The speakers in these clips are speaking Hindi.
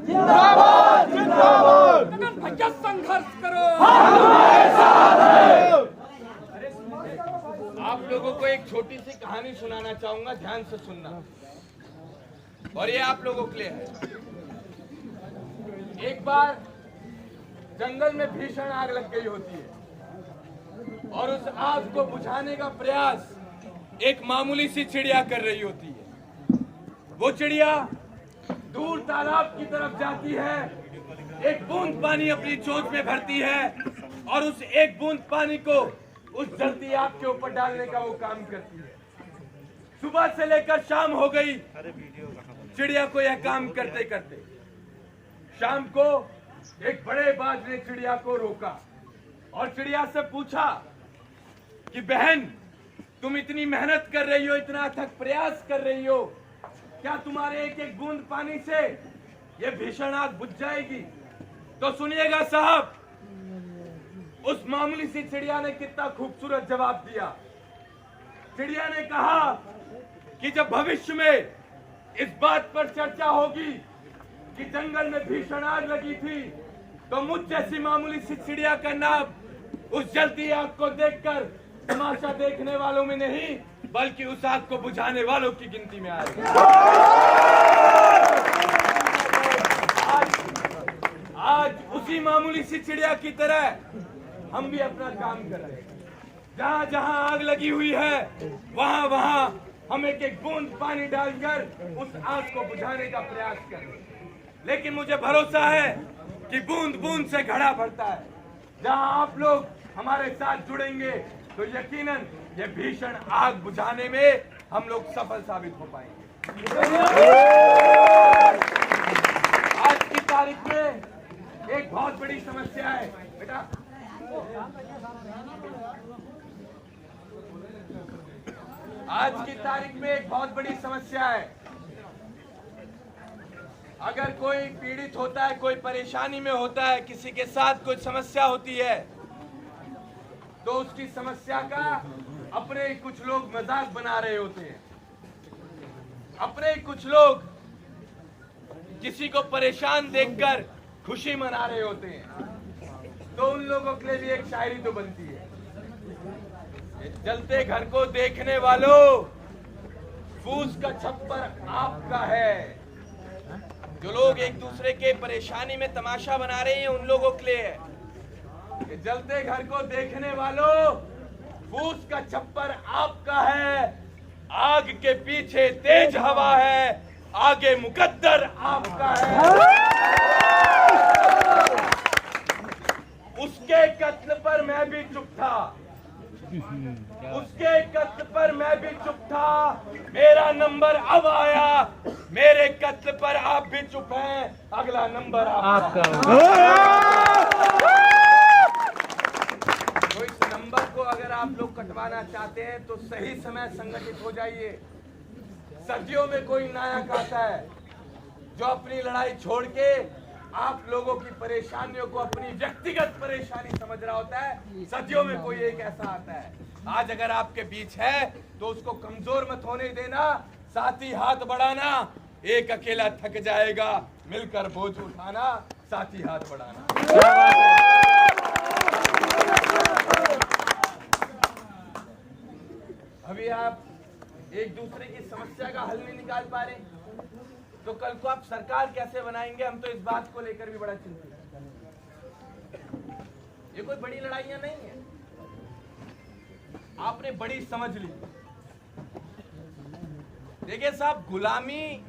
जिंदाबाद जिंदाबाद। गगन भैया संघर्ष करो, हम तुम्हारे साथ हैं। आप लोगों को एक छोटी सी कहानी सुनाना चाहूंगा, ध्यान से सुनना, और ये आप लोगों के लिए है। एक बार जंगल में भीषण आग लग गई होती है और उस आग को बुझाने का प्रयास एक मामूली सी चिड़िया कर रही होती है। वो चिड़िया दूर तालाब की तरफ जाती है, एक बूंद पानी अपनी चोंच में भरती है और उस एक बूंद पानी को उस जलती आग के ऊपर डालने का वो काम करती है। सुबह से लेकर शाम हो गई चिड़िया को यह काम करते करते। शाम को एक बड़े बाज ने चिड़िया को रोका और चिड़िया से पूछा कि बहन, तुम इतनी मेहनत कर रही हो, इतना अथक प्रयास कर रही हो, क्या तुम्हारे एक एक बूंद पानी से ये भीषण आग बुझ जाएगी? तो सुनिएगा साहब, उस मामूली सी चिड़िया ने कितना खूबसूरत जवाब दिया। चिड़िया ने कहा कि जब भविष्य में इस बात पर चर्चा होगी कि जंगल में भीषण आग लगी थी, तो मुझ जैसी मामूली सी चिड़िया का नाम उस जलती आग को देखकर तमाशा देखने वालों में नहीं, बल्कि उस आग को बुझाने वालों की गिनती में आएगा। आज उसी मामूली सी चिड़िया की तरह हम भी अपना काम कर रहे हैं। जहां जहां आग लगी हुई है, वहां वहां हम एक एक बूंद पानी डालकर उस आग को बुझाने का प्रयास कर रहे हैं। लेकिन मुझे भरोसा है कि बूंद बूंद से घड़ा भरता है। जहां आप लोग हमारे साथ जुड़ेंगे तो यकीनन ये भीषण आग बुझाने में हम लोग सफल साबित हो पाएंगे। आज की तारीख में एक बहुत बड़ी समस्या है बेटा, आज की तारीख में एक बहुत बड़ी समस्या है। अगर कोई पीड़ित होता है, कोई परेशानी में होता है, किसी के साथ कोई समस्या होती है, तो उसकी समस्या का अपने ही कुछ लोग मजाक बना रहे होते हैं। अपने ही कुछ लोग किसी को परेशान देखकर खुशी मना रहे होते हैं। तो उन लोगों के लिए भी एक शायरी तो बनती है, जलते घर को देखने वालों, फूस का छप्पर आपका है। जो लोग एक दूसरे के परेशानी में तमाशा बना रहे हैं, उन लोगों के लिए है। जलते घर को देखने वालों, फूस का छप्पर आपका है। आग के पीछे तेज हवा है, आगे मुकद्दर आपका है। उसके कत्ल पर मैं भी चुप था, उसके कत्ल पर मैं भी चुप था, मेरा नंबर अब आया। मेरे कत्ल पर आप भी चुप हैं, अगला नंबर आपका। तो इस नंबर को अगर आप लोग कटवाना चाहते हैं तो सही समय संगठित हो जाइए। सदियों में कोई नायक आता है जो अपनी लड़ाई छोड़ के आप लोगों की परेशानियों को अपनी व्यक्तिगत परेशानी समझ रहा होता है। सदियों में कोई एक ऐसा आता है। आज अगर आपके बीच है तो उसको कमजोर मत होने देना, साथ ही हाथ बढ़ाना। एक अकेला थक जाएगा, मिलकर बोझ उठाना, साथ ही हाथ बढ़ाना। अभी आप एक दूसरे की समस्या का हल नहीं निकाल पा रहे, तो कल को आप सरकार कैसे बनाएंगे? हम तो इस बात को लेकर भी बड़ा चिंतित हैं। ये कोई बड़ी लड़ाइयां नहीं है, आपने बड़ी समझ ली। देखिए साहब, गुलामी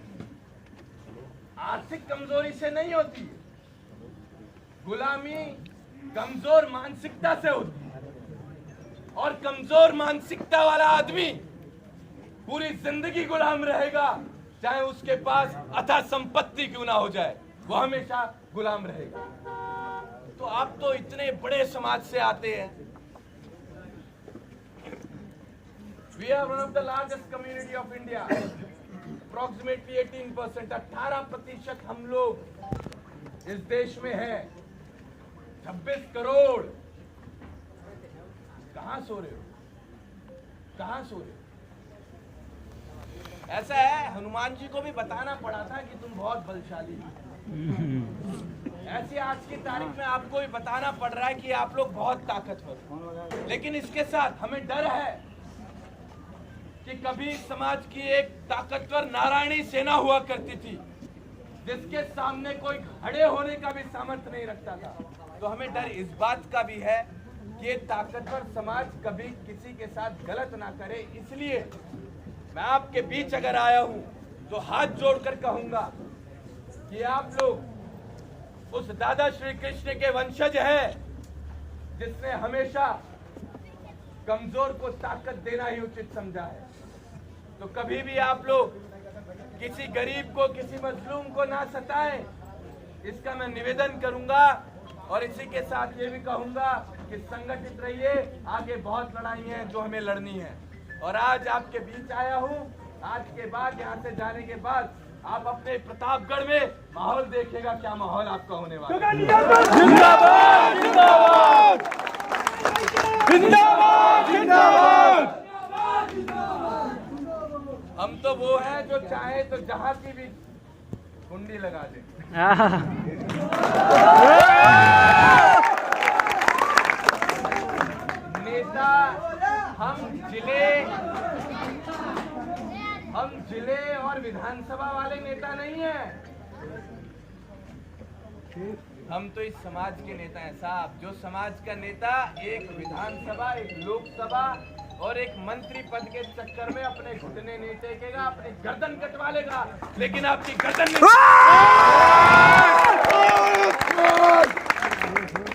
आर्थिक कमजोरी से नहीं होती, गुलामी कमजोर मानसिकता से होती है। और कमजोर मानसिकता वाला आदमी पूरी जिंदगी गुलाम रहेगा, चाहे उसके पास अथाह संपत्ति क्यों ना हो जाए, वो हमेशा गुलाम रहेगा। तो आप तो इतने बड़े समाज से आते हैं। We are one of the largest community of India. Approximately 18%, 18% हम लोग इस देश में हैं। 26 करोड़। कहाँ सो रहे हो? कहाँ सो रहे हो? ऐसा है, हनुमान जी को भी बताना पड़ा था कि तुम बहुत बलशाली हो। ऐसे आज की तारीख में आपको भी बताना पड़ रहा है कि आप लोग बहुत ताकतवर हो। लेकिन इसके साथ हमें डर है कि कभी समाज की एक ताकतवर नारायणी सेना हुआ करती थी, जिसके सामने कोई खड़े होने का भी सामर्थ्य नहीं रखता था। तो हमें डर इस बात का भी है कि ये ताकतवर समाज कभी किसी के साथ गलत ना करे। इसलिए मैं आपके बीच अगर आया हूं तो हाथ जोड़कर कहूंगा कि आप लोग उस दादा श्री कृष्ण के वंशज हैं, जिसने हमेशा कमजोर को ताकत देना ही उचित समझा है। तो कभी भी आप लोग किसी गरीब को, किसी मजलूम को ना सताएं, इसका मैं निवेदन करूंगा। और इसी के साथ ये भी कहूंगा कि संगठित रहिए, आगे बहुत लड़ाई है जो हमें लड़नी है। और आज आपके बीच आया हूं, आज के बाद यहाँ से जाने के बाद आप अपने प्रतापगढ़ में माहौल देखिएगा, क्या माहौल आपका होने वाला है। जिंदाबाद जिंदाबाद जिंदाबाद जिंदाबाद। हम तो वो हैं जो चाहे तो जहां की भी कुंडी लगा दे। नेता हम जिले और विधानसभा वाले नेता नहीं हैं। हम तो इस समाज के नेता हैं साहब। जो समाज का नेता एक विधानसभा, एक लोकसभा और एक मंत्री पद के चक्कर में अपने घुटने नहीं टेकेगा, अपनी गर्दन कटवा लेगा, लेकिन आपकी गर्दन नहीं।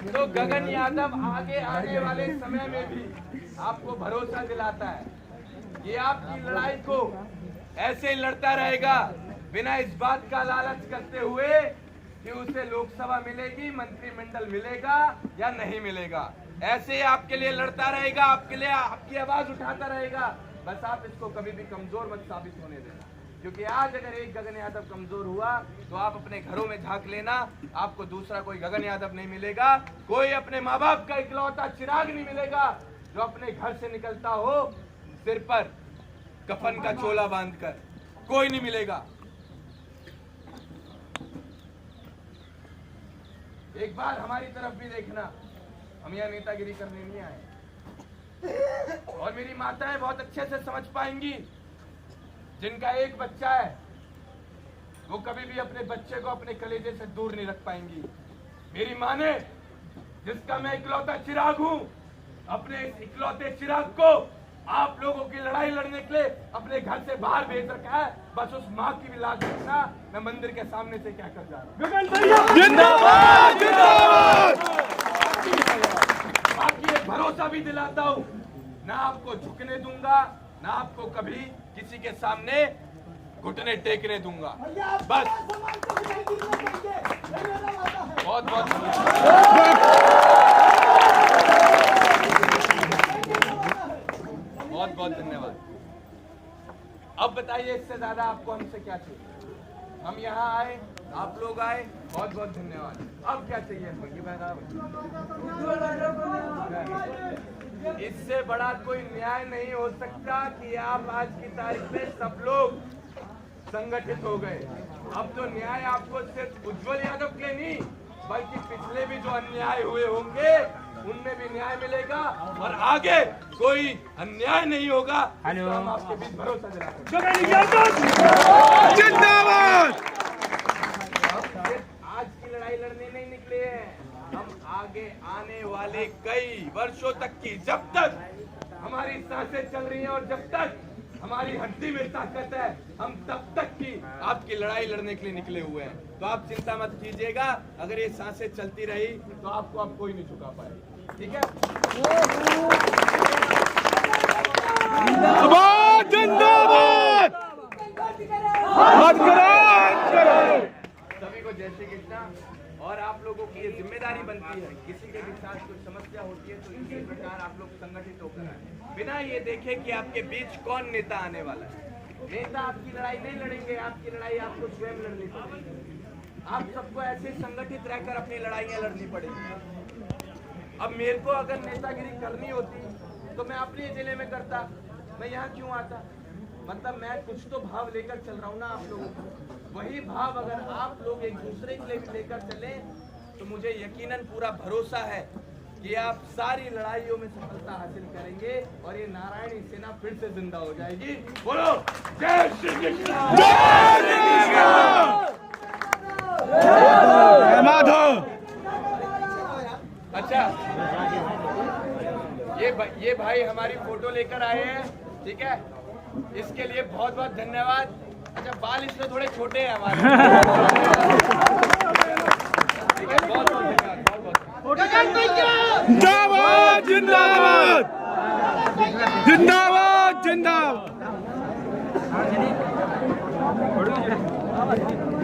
तो गगन यादव आगे आने वाले समय में भी आपको भरोसा दिलाता है कि आपकी लड़ाई को ऐसे ही लड़ता रहेगा, बिना इस बात का लालच करते हुए कि उसे लोकसभा मिलेगी, मंत्रिमंडल मिलेगा या नहीं मिलेगा। ऐसे ही आपके लिए लड़ता रहेगा, आपके लिए आपकी आवाज उठाता रहेगा। बस आप इसको कभी भी कमजोर मत साबित होने देना, क्योंकि आज अगर एक गगन यादव कमजोर हुआ तो आप अपने घरों में झांक लेना, आपको दूसरा कोई गगन यादव नहीं मिलेगा। कोई अपने माँ बाप का इकलौता चिराग नहीं मिलेगा जो अपने घर से निकलता हो सिर पर कफन का चोला बांधकर, कोई नहीं मिलेगा। एक बार हमारी तरफ भी देखना, हम यहाँ नेतागिरी करने नहीं आए। और मेरी माताएं बहुत अच्छे से समझ पाएंगी, जिनका एक बच्चा है वो कभी भी अपने बच्चे को अपने कलेजे से दूर नहीं रख पाएंगी। मेरी माँ ने, जिसका मैं इकलौता चिराग हूं, अपने इस इकलौते चिराग को आप लोगों की लड़ाई लड़ने के लिए अपने घर से बाहर भेज रखा है। बस उस माँ की भी लाज रखना, मैं मंदिर के सामने से क्या कर जा रहा हूँ। जिंदाबाद जिंदाबाद। बाकी एक भरोसा भी दिलाता हूँ, ना आपको झुकने दूंगा, ना आपको कभी किसी के सामने घुटने टेकने दूंगा। बस बहुत बहुत धन्यवाद। अब बताइए इससे ज्यादा आपको हमसे क्या चाहिए? हम यहाँ आए, आप लोग आए, बहुत बहुत धन्यवाद। अब क्या चाहिए? इससे बड़ा कोई न्याय नहीं हो सकता कि आप आज की तारीख में सब लोग संगठित हो गए। अब तो न्याय आपको सिर्फ उज्जवल यादव के नहीं, बल्कि पिछले भी जो अन्याय हुए होंगे उनमें भी न्याय मिलेगा और आगे कोई अन्याय नहीं होगा। हम आपके बीच भरोसा दिलाते हैं। जिंदाबाद। आज की लड़ाई लड़ने नहीं निकले हैं, हम आगे आने वाले कई वर्षों तक की, जब तक हमारी सांसें चल रही हैं और जब तक हमारी हड्डी में ताकत है, हम तब तक की आपकी लड़ाई लड़ने के लिए निकले हुए हैं। तो आप चिंता मत कीजिएगा, अगर ये सांसें चलती रही तो आपको अब कोई नहीं झुका पाएगा। ठीक है? जिंदाबाद जिंदाबाद। सभी को जय श्री कृष्णा। और आप लोगों की ये जिम्मेदारी बनती है, किसी के भी साथ कोई समस्या होती है तो इसी प्रकार आप लोग संगठित होकर आए, बिना ये देखे कि आपके बीच कौन नेता आने वाला है। नेता आपकी लड़ाई नहीं लड़ेंगे, आपकी लड़ाई आपको स्वयं लड़नी पड़ेगी। आप सबको ऐसे संगठित रहकर अपनी लड़ाइयाँ लड़नी पड़ेगी। अब मेरे को अगर नेतागिरी करनी होती तो मैं अपने जिले में करता, मैं यहाँ क्यों आता? मतलब मैं कुछ तो भाव लेकर चल रहा हूँ ना आप लोगों को, वही भाव अगर आप लोग एक दूसरे के लिए भी लेकर चले तो मुझे यकीनन पूरा भरोसा है कि आप सारी लड़ाइयों में सफलता हासिल करेंगे और ये नारायणी सेना फिर से जिंदा हो जाएगी। बोलो जय श्री कृष्ण। जय माधव। अच्छा, ये भाई हमारी फोटो लेकर आए हैं, ठीक है, इसके लिए बहुत बहुत धन्यवाद। अच्छा, बाल इसमें थोड़े छोटे हैं हमारे, ठीक है, बहुत बहुत धन्यवाद, बहुत बहुत। जिंदाबाद जिंदाबाद जिंदाबाद जिंदाबाद।